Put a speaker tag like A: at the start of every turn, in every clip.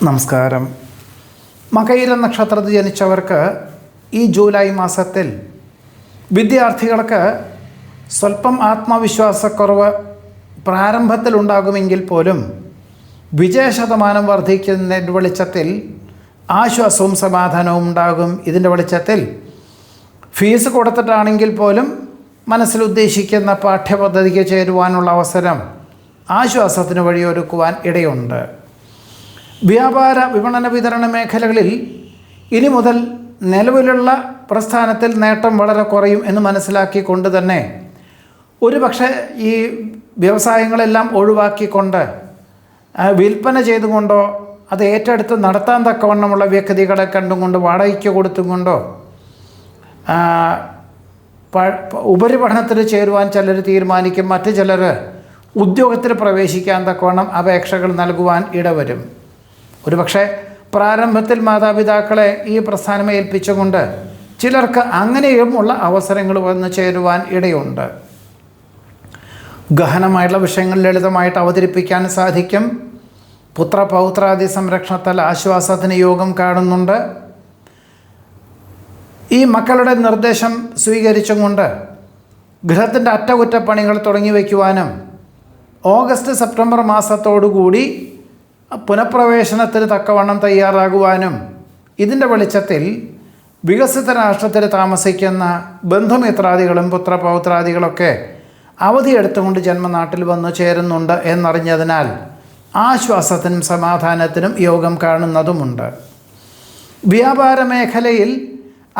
A: നമസ്കാരം. മകയിര നക്ഷത്രത്തിൽ ജനിച്ചവർക്ക് ഈ ജൂലൈ മാസത്തിൽ വിദ്യാർത്ഥികൾക്ക് സ്വല്പം ആത്മവിശ്വാസക്കുറവ് പ്രാരംഭത്തിലുണ്ടാകുമെങ്കിൽ പോലും വിജയശതമാനം വർദ്ധിക്കുന്നതിൻ്റെ വെളിച്ചത്തിൽ ആശ്വാസവും സമാധാനവും ഉണ്ടാകും. ഇതിൻ്റെ വെളിച്ചത്തിൽ ഫീസ് കൊടുത്തിട്ടാണെങ്കിൽ പോലും മനസ്സിലുദ്ദേശിക്കുന്ന പാഠ്യപദ്ധതിക്ക് ചേരുവാനുള്ള അവസരം ആശ്വാസത്തിന് വഴിയൊരുക്കുവാൻ ഇടയുണ്ട്. വ്യാപാര വിപണന വിതരണ മേഖലകളിൽ ഇനി മുതൽ നിലവിലുള്ള പ്രസ്ഥാനത്തിൽ നേട്ടം വളരെ കുറയും എന്ന് മനസ്സിലാക്കിക്കൊണ്ട് തന്നെ ഒരുപക്ഷെ ഈ വ്യവസായങ്ങളെല്ലാം ഒഴിവാക്കിക്കൊണ്ട് വിൽപ്പന ചെയ്തുകൊണ്ടോ അത് ഏറ്റെടുത്ത് നടത്താൻ തക്കവണ്ണമുള്ള വ്യക്തികളെ കണ്ടുകൊണ്ട് വാടകയ്ക്ക് കൊടുത്തുകൊണ്ടോ ഉപരിപഠനത്തിന് ചേരുവാൻ ചിലർ തീരുമാനിക്കും. മറ്റു ചിലർ ഉദ്യോഗത്തിൽ പ്രവേശിക്കാൻ തക്കവണ്ണം അപേക്ഷകൾ നൽകുവാൻ ഇടവരും. ഒരുപക്ഷെ പ്രാരംഭത്തിൽ മാതാപിതാക്കളെ ഈ പ്രസ്ഥാനം ഏൽപ്പിച്ചുകൊണ്ട് ചിലർക്ക് അങ്ങനെയും ഉള്ള അവസരങ്ങൾ വന്നു ചേരുവാൻ ഇടയുണ്ട്. ഗഹനമായിട്ടുള്ള വിഷയങ്ങൾ ലളിതമായിട്ട് അവതരിപ്പിക്കാൻ സാധിക്കും. പുത്രപൗത്രാദി സംരക്ഷണത്താൽ ആശ്വാസത്തിന് യോഗം കാണുന്നുണ്ട്. ഈ മക്കളുടെ നിർദ്ദേശം സ്വീകരിച്ചും കൊണ്ട് ഗൃഹത്തിൻ്റെ അറ്റകുറ്റപ്പണികൾ തുടങ്ങി വയ്ക്കുവാനും ഓഗസ്റ്റ് സെപ്റ്റംബർ മാസത്തോടുകൂടി പുനഃപ്രവേശനത്തിന് തക്കവണ്ണം തയ്യാറാകുവാനും ഇതിൻ്റെ വെളിച്ചത്തിൽ വികസിത രാഷ്ട്രത്തിൽ താമസിക്കുന്ന ബന്ധുമിത്രാദികളും പുത്രപൗത്രാദികളൊക്കെ അവധിയെടുത്തുകൊണ്ട് ജന്മനാട്ടിൽ വന്നു ചേരുന്നുണ്ട് എന്നറിഞ്ഞതിനാൽ ആശ്വാസത്തിനും സമാധാനത്തിനും യോഗം കാണുന്നതുമുണ്ട്. വ്യാപാര മേഖലയിൽ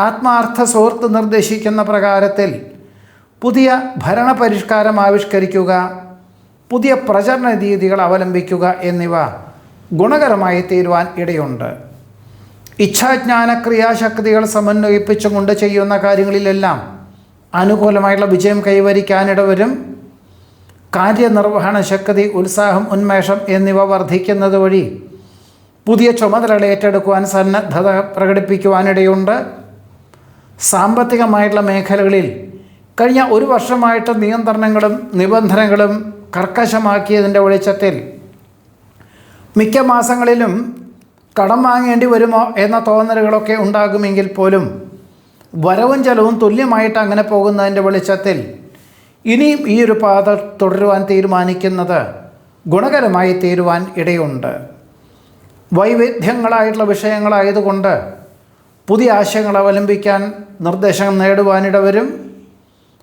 A: ആത്മാർത്ഥ സുഹൃത്ത് നിർദ്ദേശിക്കുന്ന പ്രകാരത്തിൽ പുതിയ ഭരണപരിഷ്കാരം ആവിഷ്കരിക്കുക, പുതിയ പ്രചരണ രീതികൾ അവലംബിക്കുക എന്നിവ ഗുണകരമായി തീരുവാൻ ഇടയുണ്ട്. ഇച്ഛാജ്ഞാന ക്രിയാശക്തികൾ സമന്വയിപ്പിച്ചുകൊണ്ട് ചെയ്യുന്ന കാര്യങ്ങളിലെല്ലാം അനുകൂലമായിട്ടുള്ള വിജയം കൈവരിക്കാനിടവരും. കാര്യനിർവഹണ ശക്തി, ഉത്സാഹം, ഉന്മേഷം എന്നിവ വർദ്ധിക്കുന്നത് വഴി പുതിയ ചുമതലകൾ ഏറ്റെടുക്കുവാൻ സന്നദ്ധത പ്രകടിപ്പിക്കുവാനിടയുണ്ട്. സാമ്പത്തികമായിട്ടുള്ള മേഖലകളിൽ കഴിഞ്ഞ ഒരു വർഷമായിട്ട് നിയന്ത്രണങ്ങളും നിബന്ധനകളും കർക്കശമാക്കിയതിൻ്റെ വെളിച്ചത്തിൽ മിക്ക മാസങ്ങളിലും കടം വാങ്ങേണ്ടി വരുമോ എന്ന തോന്നലുകളൊക്കെ ഉണ്ടാകുമെങ്കിൽ പോലും വരവും ചെലവും തുല്യമായിട്ട് അങ്ങനെ പോകുന്നതിൻ്റെ വെളിച്ചത്തിൽ ഇനിയും ഈ ഒരു പാത തുടരുവാൻ തീരുമാനിക്കുന്നത് ഗുണകരമായി തീരുവാൻ ഇടയുണ്ട്. വൈവിധ്യങ്ങളായിട്ടുള്ള വിഷയങ്ങളായതുകൊണ്ട് പുതിയ ആശയങ്ങൾ അവലംബിക്കാൻ നിർദ്ദേശം നേടുവാനിടവരും.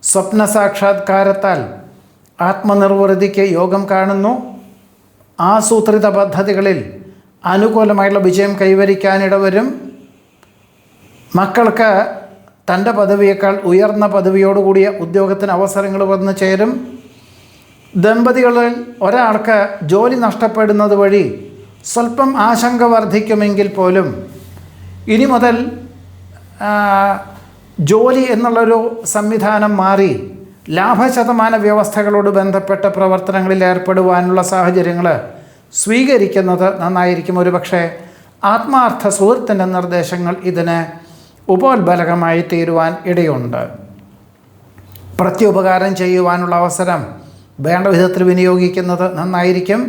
A: സ്വപ്ന സാക്ഷാത്കാരത്താൽ ആത്മനിർവൃതിക്ക് യോഗം കാണുന്നു. ആസൂത്രിത പദ്ധതികളിൽ അനുകൂലമായിട്ടുള്ള വിജയം കൈവരിക്കാനിടവരും. മക്കൾക്ക് തൻ്റെ പദവിയേക്കാൾ ഉയർന്ന പദവിയോടുകൂടിയ ഉദ്യോഗത്തിന് അവസരങ്ങൾ വന്നു ചേരും. ദമ്പതികളിൽ ഒരാൾക്ക് ജോലി നഷ്ടപ്പെടുന്നത് വഴി സ്വല്പം ആശങ്ക വർദ്ധിക്കുമെങ്കിൽ പോലും ഇനി മുതൽ ജോലി എന്നുള്ളൊരു സംവിധാനം മാറി ലാഭശതമാന വ്യവസ്ഥകളോട് ബന്ധപ്പെട്ട പ്രവർത്തനങ്ങളിൽ ഏർപ്പെടുവാനുള്ള സാഹചര്യങ്ങൾ സ്വീകരിക്കുന്നത് നന്നായിരിക്കും. ഒരുപക്ഷെ ആത്മാർത്ഥ സുഹൃത്തിൻ്റെ നിർദ്ദേശങ്ങൾ ഇതിന് ഉപോത്ബലകമായി തീരുവാൻ ഇടയുണ്ട്. പ്രത്യുപകാരം ചെയ്യുവാനുള്ള അവസരം വേണ്ട വിധത്തിൽ വിനിയോഗിക്കുന്നത് നന്നായിരിക്കും.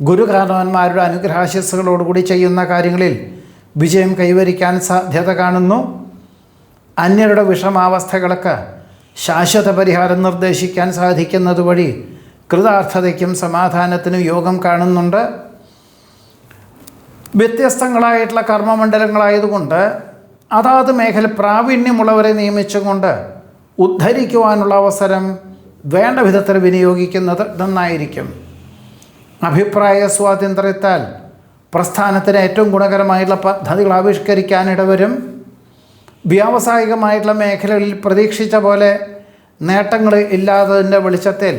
A: ഗുരുകാരണവന്മാരുടെ അനുഗ്രഹാശിസ്സുകളോടുകൂടി ചെയ്യുന്ന കാര്യങ്ങളിൽ വിജയം കൈവരിക്കാൻ സാധ്യത കാണുന്നു. അന്യരുടെ വിഷമാവസ്ഥകൾക്ക് ശാശ്വത പരിഹാരം നിർദ്ദേശിക്കാൻ സാധിക്കുന്നത് വഴി കൃതാർത്ഥതയ്ക്കും സമാധാനത്തിനും യോഗം കാണുന്നുണ്ട്. വ്യത്യസ്തങ്ങളായിട്ടുള്ള കർമ്മമണ്ഡലങ്ങളായതുകൊണ്ട് അതാത് മേഖല പ്രാവീണ്യമുള്ളവരെ നിയമിച്ചുകൊണ്ട് ഉദ്ധരിക്കുവാനുള്ള അവസരം വേണ്ട വിധത്തിൽ വിനിയോഗിക്കുന്നത് നന്നായിരിക്കും. അഭിപ്രായ സ്വാതന്ത്ര്യത്താൽ പ്രസ്ഥാനത്തിന് ഏറ്റവും ഗുണകരമായിട്ടുള്ള പദ്ധതികൾ ആവിഷ്കരിക്കാനിടവരും. വ്യാവസായികമായിട്ടുള്ള മേഖലകളിൽ പ്രതീക്ഷിച്ച പോലെ നേട്ടങ്ങൾ ഇല്ലാത്തതിൻ്റെ വെളിച്ചത്തിൽ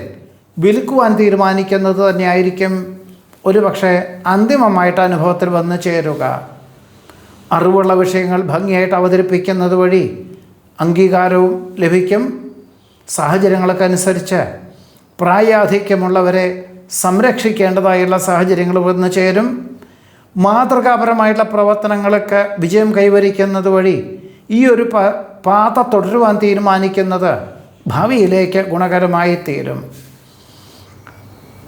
A: വിൽക്കുവാൻ തീരുമാനിക്കുന്നത് തന്നെയായിരിക്കും ഒരുപക്ഷെ അന്തിമമായിട്ട് അനുഭവത്തിൽ വന്നു ചേരുക. അറിവുള്ള വിഷയങ്ങൾ ഭംഗിയായിട്ട് അവതരിപ്പിക്കുന്നത് വഴി അംഗീകാരവും ലഭിക്കും. സാഹചര്യങ്ങൾക്കനുസരിച്ച് പ്രായാധിക്യമുള്ളവരെ സംരക്ഷിക്കേണ്ടതായുള്ള സാഹചര്യങ്ങൾ വന്നു ചേരും. മാതൃകാപരമായിട്ടുള്ള പ്രവർത്തനങ്ങൾക്ക് വിജയം കൈവരിക്കുന്നത് വഴി ഈ ഒരു പാത തുടരുവാൻ തീരുമാനിക്കുന്നത് ഭാവിയിലേക്ക് ഗുണകരമായി തീരും.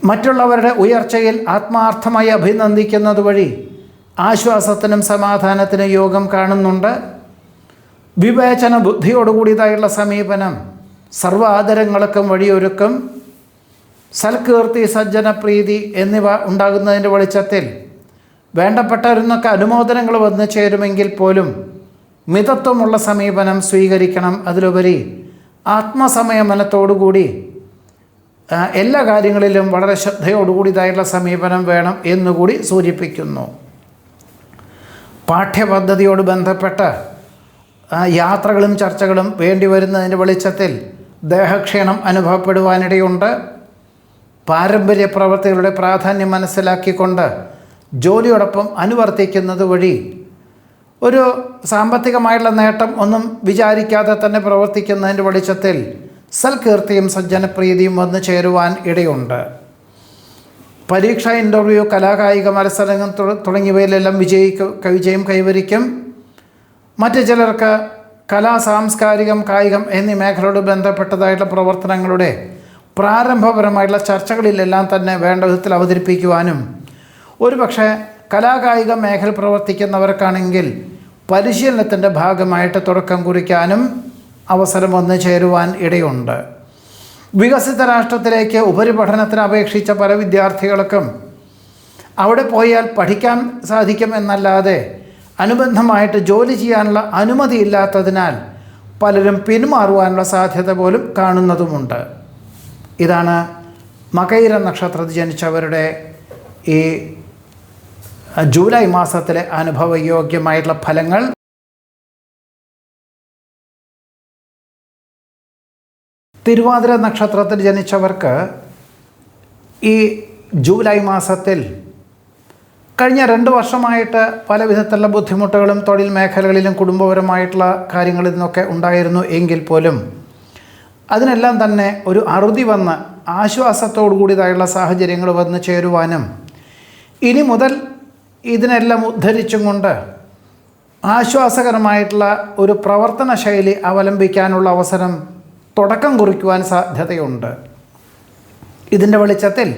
A: മറ്റുള്ളവരുടെ ഉയർച്ചയിൽ ആത്മാർത്ഥമായി അഭിനന്ദിക്കുന്നത് വഴി ആശ്വാസത്തിനും സമാധാനത്തിനും യോഗം കാണുന്നുണ്ട്. വിവേചന ബുദ്ധിയോടുകൂടിയതായുള്ള സമീപനം സർവാദരങ്ങൾക്കും വഴിയൊരുക്കും. സൽകീർത്തി, സജ്ജനപ്രീതി എന്നിവ ഉണ്ടാകുന്നതിൻ്റെ വെളിച്ചത്തിൽ വേണ്ടപ്പെട്ടവരിന്നൊക്കെ അനുമോദനങ്ങൾ വന്നു ചേരുമെങ്കിൽ പോലും മിതത്വമുള്ള സമീപനം സ്വീകരിക്കണം. അതിലുപരി ആത്മസംയമനത്തോടുകൂടി എല്ലാ കാര്യങ്ങളിലും വളരെ ശ്രദ്ധയോടുകൂടിയതായുള്ള സമീപനം വേണം എന്നുകൂടി സൂചിപ്പിക്കുന്നു. പാഠ്യപദ്ധതിയോട് ബന്ധപ്പെട്ട യാത്രകളും ചർച്ചകളും വേണ്ടി വരുന്നതിൻ്റെ വെളിച്ചത്തിൽ ദേഹക്ഷീണം അനുഭവപ്പെടുവാനിടയുണ്ട്. പാരമ്പര്യ പ്രവൃത്തികളുടെ പ്രാധാന്യം മനസ്സിലാക്കിക്കൊണ്ട് ജോലിയോടൊപ്പം അനുവർത്തിക്കുന്നത് വഴി ഒരു സാമ്പത്തികമായിട്ടുള്ള നേട്ടം ഒന്നും വിചാരിക്കാതെ തന്നെ പ്രവർത്തിക്കുന്നതിൻ്റെ വെളിച്ചത്തിൽ സൽകീർത്തിയും സജ്ജനപ്രീതിയും വന്നു ചേരുവാൻ ഇടയുണ്ട്. പരീക്ഷ, ഇൻ്റർവ്യൂ, കലാകായിക മത്സരങ്ങൾ തുടങ്ങിയവയിലെല്ലാം വിജയം കൈവരിക്കും. മറ്റു ചിലർക്ക് കലാ, സാംസ്കാരികം, കായികം എന്നീ മേഖലയോട് ബന്ധപ്പെട്ടതായിട്ടുള്ള പ്രവർത്തനങ്ങളുടെ പ്രാരംഭപരമായിട്ടുള്ള ചർച്ചകളിലെല്ലാം തന്നെ വേണ്ട വിധത്തിൽ അവതരിപ്പിക്കുവാനും, ഒരുപക്ഷെ കലാകായിക മേഖല പ്രവർത്തിക്കുന്നവർക്കാണെങ്കിൽ പരിശീലനത്തിൻ്റെ ഭാഗമായിട്ട് തുടക്കം കുറിക്കാനും അവസരം വന്നു ചേരുവാൻ ഇടയുണ്ട്. വികസിത രാഷ്ട്രത്തിലേക്ക് ഉപരിപഠനത്തിന് അപേക്ഷിച്ച പല വിദ്യാർത്ഥികൾക്കും അവിടെ പോയാൽ പഠിക്കാൻ സാധിക്കും എന്നല്ലാതെ അനുബന്ധമായിട്ട് ജോലി ചെയ്യാനുള്ള അനുമതി ഇല്ലാത്തതിനാൽ പലരും പിന്മാറുവാനുള്ള സാധ്യത പോലും കാണുന്നതുമുണ്ട്. ഇതാണ് മകയിര നക്ഷത്രത്തിൽ ജനിച്ചവരുടെ ഈ ജൂലൈ മാസത്തിലെ അനുഭവയോഗ്യമായിട്ടുള്ള ഫലങ്ങൾ. തിരുവാതിര നക്ഷത്രത്തിൽ ജനിച്ചവർക്ക് ഈ ജൂലൈ മാസത്തിൽ കഴിഞ്ഞ 2 വർഷമായിട്ട് പല വിധത്തിലുള്ള ബുദ്ധിമുട്ടുകളും തൊഴിൽ മേഖലകളിലും കുടുംബപരമായിട്ടുള്ള കാര്യങ്ങളിൽ നിന്നൊക്കെ ഉണ്ടായിരുന്നു എങ്കിൽ പോലും അതിനെല്ലാം തന്നെ ഒരു അറുതി വന്ന് ആശ്വാസത്തോടു കൂടിയതായുള്ള സാഹചര്യങ്ങൾ വന്നു ചേരുവാനും ഇനി മുതൽ ഇതിനെല്ലാം ഉദ്ധരിച്ചും കൊണ്ട് ആശ്വാസകരമായിട്ടുള്ള ഒരു പ്രവർത്തന ശൈലി അവലംബിക്കാനുള്ള അവസരം തുടക്കം കുറിക്കുവാൻ സാധ്യതയുണ്ട്. ഇതിൻ്റെ വെളിച്ചത്തിൽ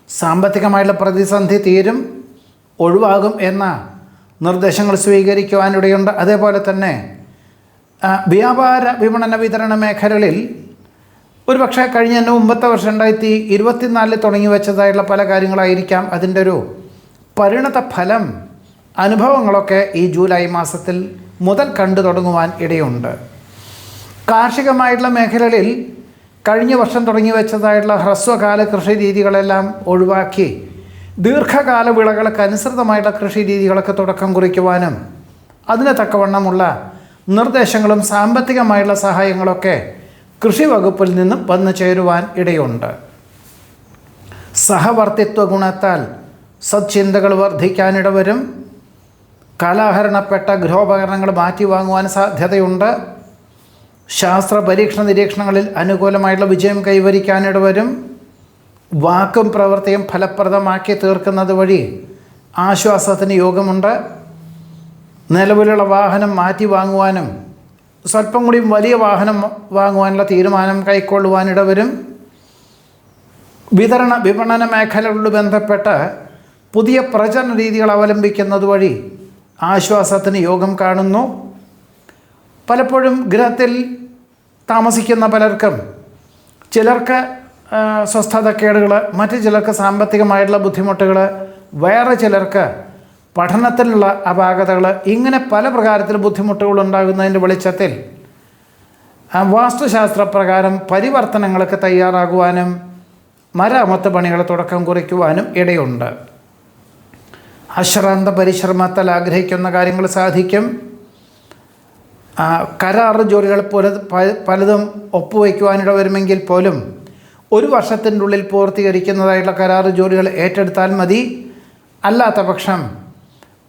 A: സാമ്പത്തികമായിട്ടുള്ള പ്രതിസന്ധി തീരും, ഒഴിവാകും എന്ന നിർദ്ദേശങ്ങൾ സ്വീകരിക്കുവാനിടയുണ്ട്. അതേപോലെ തന്നെ വ്യാപാര, വിപണന, വിതരണ മേഖലകളിൽ ഒരുപക്ഷെ കഴിഞ്ഞ മുമ്പത്തെ വർഷം 2024 തുടങ്ങി വെച്ചതായിട്ടുള്ള പല കാര്യങ്ങളായിരിക്കാം അതിൻ്റെ ഒരു പരിണത ഫലം, അനുഭവങ്ങളൊക്കെ ഈ ജൂലൈ മാസത്തിൽ മുതൽ കണ്ടു തുടങ്ങുവാൻ ഇടയുണ്ട്. കാർഷികമായിട്ടുള്ള മേഖലകളിൽ കഴിഞ്ഞ വർഷം തുടങ്ങി വെച്ചതായിട്ടുള്ള ഹ്രസ്വകാല കൃഷി രീതികളെല്ലാം ഒഴിവാക്കി ദീർഘകാല വിളകൾക്ക് അനുസൃതമായിട്ടുള്ള കൃഷി രീതികളൊക്കെ തുടക്കം കുറിക്കുവാനും അതിന് തക്കവണ്ണമുള്ള നിർദ്ദേശങ്ങളും സാമ്പത്തികമായിട്ടുള്ള സഹായങ്ങളൊക്കെ കൃഷി വകുപ്പിൽ നിന്നും വന്നു ചേരുവാൻ ഇടയുണ്ട്. സഹവർത്തിത്വ ഗുണത്താൽ സത്ചിന്തകൾ വർദ്ധിക്കാനിടവരും. കാലാഹരണപ്പെട്ട ഗൃഹോപകരണങ്ങൾ മാറ്റി വാങ്ങുവാൻ സാധ്യതയുണ്ട്. ശാസ്ത്ര പരീക്ഷണ നിരീക്ഷണങ്ങളിൽ അനുകൂലമായിട്ടുള്ള വിജയം കൈവരിക്കാനിടവരും. വാക്കും പ്രവൃത്തിയും ഫലപ്രദമാക്കി തീർക്കുന്നത് വഴി ആശ്വാസത്തിന് യോഗമുണ്ട്. നിലവിലുള്ള വാഹനം മാറ്റി വാങ്ങുവാനും സ്വല്പം കൂടി വലിയ വാഹനം വാങ്ങുവാനുള്ള തീരുമാനം കൈക്കൊള്ളുവാനിടവരും. വിതരണ, വിപണന മേഖലകളോട് ബന്ധപ്പെട്ട് പുതിയ പ്രചരണ രീതികൾ അവലംബിക്കുന്നത് വഴി ആശ്വാസത്തിന് യോഗം കാണുന്നു. പലപ്പോഴും ഗൃഹത്തിൽ താമസിക്കുന്ന പലർക്കും ചിലർക്ക് സ്വസ്ഥതക്കേടുകൾ, മറ്റു ചിലർക്ക് സാമ്പത്തികമായിട്ടുള്ള ബുദ്ധിമുട്ടുകൾ, വേറെ ചിലർക്ക് പഠനത്തിലുള്ള അപാകതകൾ, ഇങ്ങനെ പല പ്രകാരത്തിൽ ബുദ്ധിമുട്ടുകൾ ഉണ്ടാകുന്നതിൻ്റെ വെളിച്ചത്തിൽ വാസ്തുശാസ്ത്രപ്രകാരം പരിവർത്തനങ്ങൾക്ക് തയ്യാറാകുവാനും മരാമത്ത് പണികൾ തുടക്കം കുറിക്കുവാനും ഇടയുണ്ട്. അശ്രാന്ത പരിശ്രമത്താൽ ആഗ്രഹിക്കുന്ന കാര്യങ്ങൾ സാധിക്കും. കരാർ ജോലികൾ പലതും ഒപ്പുവയ്ക്കുവാനിട വരുമെങ്കിൽ പോലും 1 വർഷത്തിൻ്റെ ഉള്ളിൽ പൂർത്തീകരിക്കുന്നതായിട്ടുള്ള കരാർ ജോലികൾ ഏറ്റെടുത്താൽ മതി. അല്ലാത്ത പക്ഷം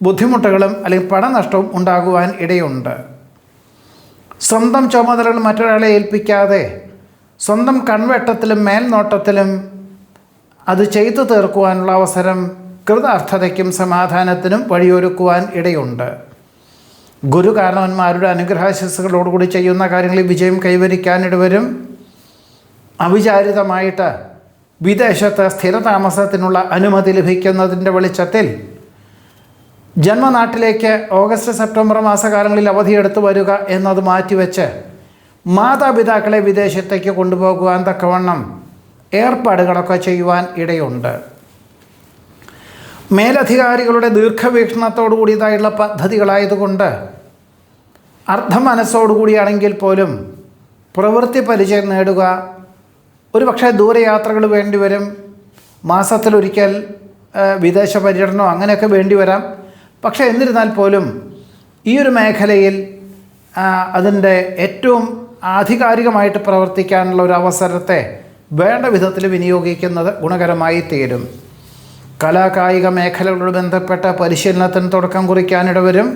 A: ബുദ്ധിമുട്ടുകളും അല്ലെങ്കിൽ പണനഷ്ടവും ഉണ്ടാകുവാൻ ഇടയുണ്ട്. സ്വന്തം ചുമതലകൾ മറ്റൊരാളെ ഏൽപ്പിക്കാതെ സ്വന്തം കൺവെട്ടത്തിലും മേൽനോട്ടത്തിലും അത് ചെയ്തു തീർക്കുവാനുള്ള അവസരം കൃതാർത്ഥതയ്ക്കും സമാധാനത്തിനും വഴിയൊരുക്കുവാൻ ഇടയുണ്ട്. ഗുരുകാരണവന്മാരുടെ അനുഗ്രഹാശിസ്സുകളോടുകൂടി ചെയ്യുന്ന കാര്യങ്ങളിൽ വിജയം കൈവരിക്കാനിടവരും. അവിചാരിതമായിട്ട് വിദേശത്ത് സ്ഥിരതാമസത്തിനുള്ള അനുമതി ലഭിക്കുന്നതിൻ്റെ വെളിച്ചത്തിൽ ജന്മനാട്ടിലേക്ക് ഓഗസ്റ്റ് സെപ്റ്റംബർ മാസകാലങ്ങളിൽ അവധിയെടുത്ത് വരിക എന്നത് മാറ്റിവെച്ച് മാതാപിതാക്കളെ വിദേശത്തേക്ക് കൊണ്ടുപോകുവാൻ തക്കവണ്ണം ഏർപ്പാടുകളൊക്കെ ചെയ്യുവാൻ ഇടയുണ്ട്. മേലധികാരികളുടെ ദീർഘവീക്ഷണത്തോടു കൂടിയതായുള്ള പദ്ധതികളായതുകൊണ്ട് അർദ്ധമനസ്സോടുകൂടിയാണെങ്കിൽ പോലും പ്രവൃത്തി പരിചയം നേടുക, ഒരു പക്ഷേ ദൂരയാത്രകൾ വേണ്ടിവരും, മാസത്തിലൊരിക്കൽ വിദേശ പര്യടനമോ അങ്ങനെയൊക്കെ വേണ്ടിവരാം. പക്ഷേ എന്നിരുന്നാൽ പോലും ഈ ഒരു മേഖലയിൽ അതിൻ്റെ ഏറ്റവും ആധികാരികമായിട്ട് പ്രവർത്തിക്കാനുള്ള ഒരു അവസരത്തെ വേണ്ട വിധത്തിൽ വിനിയോഗിക്കുന്നത് ഗുണകരമായി തീരും. കലാകായിക മേഖലകളോട് ബന്ധപ്പെട്ട പരിശീലനത്തിന് തുടക്കം കുറിക്കാനിടവരും.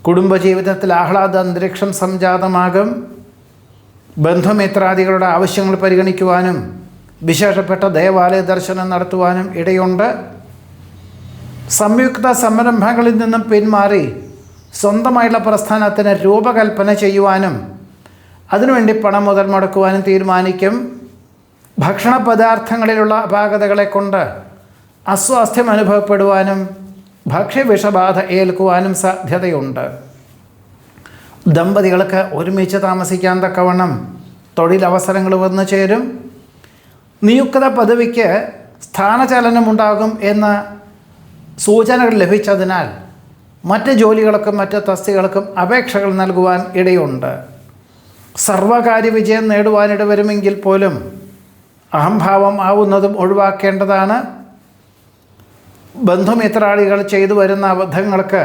A: കുടുംബജീവിതത്തിൽ ആഹ്ലാദ അന്തരീക്ഷം സംജാതമാകും. ബന്ധുമിത്രാദികളുടെ ആവശ്യങ്ങൾ പരിഗണിക്കുവാനും വിശേഷപ്പെട്ട ദേവാലയ ദർശനം നടത്തുവാനും ഇടയുണ്ട്. സംയുക്ത സംരംഭങ്ങളിൽ നിന്നും പിന്മാറി സ്വന്തമായുള്ള പ്രസ്ഥാനത്തിന് രൂപകൽപ്പന ചെയ്യുവാനും അതിനുവേണ്ടി പണം മുതൽ മുടക്കുവാനും തീരുമാനിക്കും. ഭക്ഷണ പദാർത്ഥങ്ങളിലുള്ള അപാകതകളെ കൊണ്ട് അസ്വാസ്ഥ്യം അനുഭവപ്പെടുവാനും ഭക്ഷ്യവിഷബാധ ഏൽക്കുവാനും സാധ്യതയുണ്ട്. ദമ്പതികൾക്ക് ഒരുമിച്ച് താമസിക്കാൻ തക്കവണ്ണം തൊഴിലവസരങ്ങൾ വന്നു ചേരും. നിയുക്ത പദവിക്ക് സ്ഥാനചലനമുണ്ടാകും എന്ന സൂചനകൾ ലഭിച്ചതിനാൽ മറ്റ് ജോലികൾക്കും മറ്റ് തസ്തികൾക്കും അപേക്ഷകൾ നൽകുവാൻ ഇടയുണ്ട്. സർവകാര്യ വിജയം നേടുവാനിടവരുമെങ്കിൽ പോലും അഹംഭാവം ആവുന്നതും ഒഴിവാക്കേണ്ടതാണ്. ബന്ധുമിത്രാദികൾ ചെയ്തു വരുന്ന അബദ്ധങ്ങൾക്ക്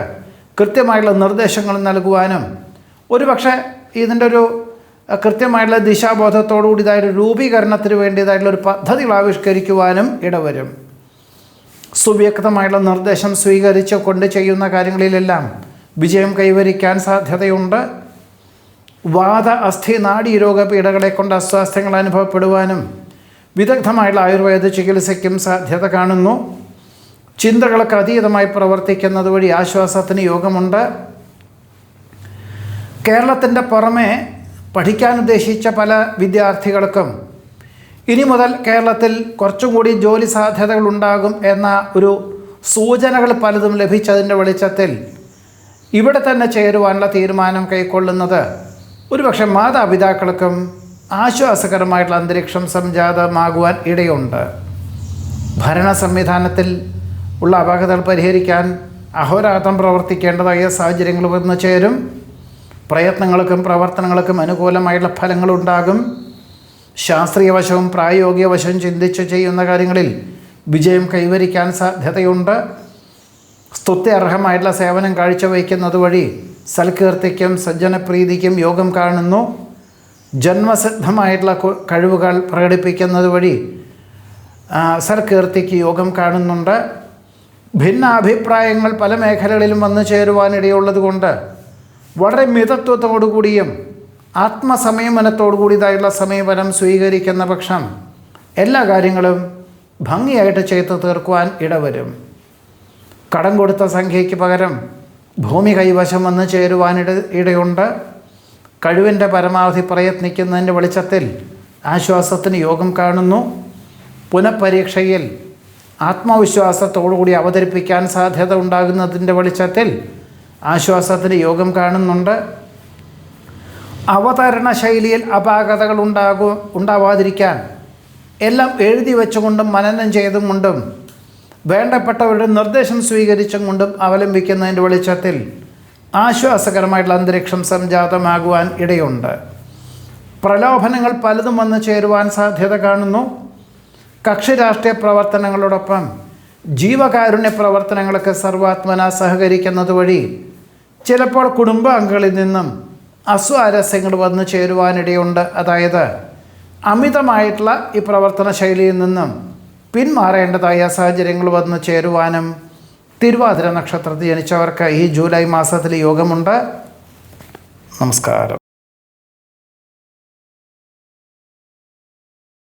A: കൃത്യമായുള്ള നിർദ്ദേശങ്ങൾ നൽകുവാനും ഒരുപക്ഷെ ഇതിൻ്റെ ഒരു കൃത്യമായിട്ടുള്ള ദിശാബോധത്തോടുകൂടി ഇതായൊരു രൂപീകരണത്തിന് വേണ്ടിയതായിട്ടുള്ള ഒരു പദ്ധതികൾ ആവിഷ്കരിക്കുവാനും ഇടവരും. സുവ്യക്തമായുള്ള നിർദ്ദേശം സ്വീകരിച്ച് കൊണ്ട് ചെയ്യുന്ന കാര്യങ്ങളിലെല്ലാം വിജയം കൈവരിക്കാൻ സാധ്യതയുണ്ട്. വാത അസ്ഥി നാഡീ രോഗപീഠകളെ കൊണ്ട് അസ്വാസ്ഥ്യങ്ങൾ അനുഭവപ്പെടുവാനും വിദഗ്ധമായുള്ള ആയുർവേദ ചികിത്സയ്ക്കും സാധ്യത കാണുന്നു. ചിന്തകൾക്ക് അതീതമായി പ്രവർത്തിക്കുന്നത് വഴി ആശ്വാസത്തിന് യോഗമുണ്ട്. കേരളത്തിൻ്റെ പുറമെ പഠിക്കാൻ ഉദ്ദേശിച്ച പല വിദ്യാർത്ഥികൾക്കും ഇനി മുതൽ കേരളത്തിൽ കുറച്ചും കൂടി ജോലി സാധ്യതകൾ ഉണ്ടാകും എന്ന ഒരു സൂചനകൾ പലതും ലഭിച്ചതിൻ്റെ വെളിച്ചത്തിൽ ഇവിടെ തന്നെ ചേരുവാനുള്ള തീരുമാനം കൈക്കൊള്ളുന്നത് ഒരുപക്ഷെ മാതാപിതാക്കൾക്കും ആശ്വാസകരമായിട്ടുള്ള അന്തരീക്ഷം സംജാതമാകുവാൻ ഇടയുണ്ട്. ഭരണ സംവിധാനത്തിൽ ഉള്ള അപാകതകൾ പരിഹരിക്കാൻ അഹോരാത്രം പ്രവർത്തിക്കേണ്ടതായ സാഹചര്യങ്ങൾ വന്നു ചേരും. പ്രയത്നങ്ങൾക്കും പ്രവർത്തനങ്ങൾക്കും അനുകൂലമായുള്ള ഫലങ്ങളുണ്ടാകും. ശാസ്ത്രീയ വശവും പ്രായോഗിക വശവും ചിന്തിച്ച് ചെയ്യുന്ന കാര്യങ്ങളിൽ വിജയം കൈവരിക്കാൻ സാധ്യതയുണ്ട്. സ്തുത്യർഹമായിട്ടുള്ള സേവനം കാഴ്ചവയ്ക്കുന്നത് വഴി സൽകീർത്തിക്കും സജ്ജനപ്രീതിക്കും യോഗം കാണുന്നു. ജന്മസിദ്ധമായിട്ടുള്ള കഴിവുകൾ പ്രകടിപ്പിക്കുന്നത് വഴി സൽകീർത്തിക്ക് യോഗം കാണുന്നുണ്ട്. ഭിന്നാഭിപ്രായങ്ങൾ പല മേഖലകളിലും വന്നു ചേരുവാനിടയുള്ളത് കൊണ്ട് വളരെ മിതത്വത്തോടുകൂടിയും ആത്മസംയമനത്തോടുകൂടിയതായുള്ള സമീപനം സ്വീകരിക്കുന്ന പക്ഷം എല്ലാ കാര്യങ്ങളും ഭംഗിയായിട്ട് ചെയ്തു തീർക്കുവാൻ ഇടവരും. കടം കൊടുത്ത സംഖ്യയ്ക്ക് പകരം ഭൂമി കൈവശം വന്ന് ഇടയുണ്ട്. കഴിവിൻ്റെ പരമാവധി പ്രയത്നിക്കുന്നതിൻ്റെ വെളിച്ചത്തിൽ ആശ്വാസത്തിന് യോഗം കാണുന്നു. പുനഃപരീക്ഷയിൽ ആത്മവിശ്വാസത്തോടുകൂടി അവതരിപ്പിക്കാൻ സാധ്യത ഉണ്ടാകുന്നതിൻ്റെ വെളിച്ചത്തിൽ ആശ്വാസത്തിന് യോഗം കാണുന്നുണ്ട്. അവതരണ ശൈലിയിൽ അപാകതകൾ ഉണ്ടാവാതിരിക്കാൻ എല്ലാം എഴുതി വെച്ചുകൊണ്ടും മനനം ചെയ്തും കൊണ്ടും വേണ്ടപ്പെട്ടവരുടെ നിർദ്ദേശം സ്വീകരിച്ചും കൊണ്ടും അവലംബിക്കുന്നതിൻ്റെ വെളിച്ചത്തിൽ ആശ്വാസകരമായിട്ടുള്ള അന്തരീക്ഷം സംജാതമാകുവാൻ ഇടയുണ്ട്. പ്രലോഭനങ്ങൾ പലതും വന്നു ചേരുവാൻ സാധ്യത കാണുന്നു. കക്ഷി രാഷ്ട്രീയ പ്രവർത്തനങ്ങളോടൊപ്പം ജീവകാരുണ്യ പ്രവർത്തനങ്ങൾക്ക് സർവാത്മന സഹകരിക്കുന്നത് വഴി ചിലപ്പോൾ കുടുംബാംഗങ്ങളിൽ നിന്നും അസ്വാരസ്യങ്ങൾ വന്നു ചേരുവാനിടയുണ്ട്. അതായത് അമിതമായിട്ടുള്ള ഈ പ്രവർത്തന ശൈലിയിൽ നിന്നും പിന്മാറേണ്ടതായ സാഹചര്യങ്ങൾ വന്നു ചേരുവാനും തിരുവാതിര നക്ഷത്രത്തിൽ ജനിച്ചവർക്ക് ഈ ജൂലൈ മാസത്തിൽ യോഗമുണ്ട്. നമസ്കാരം.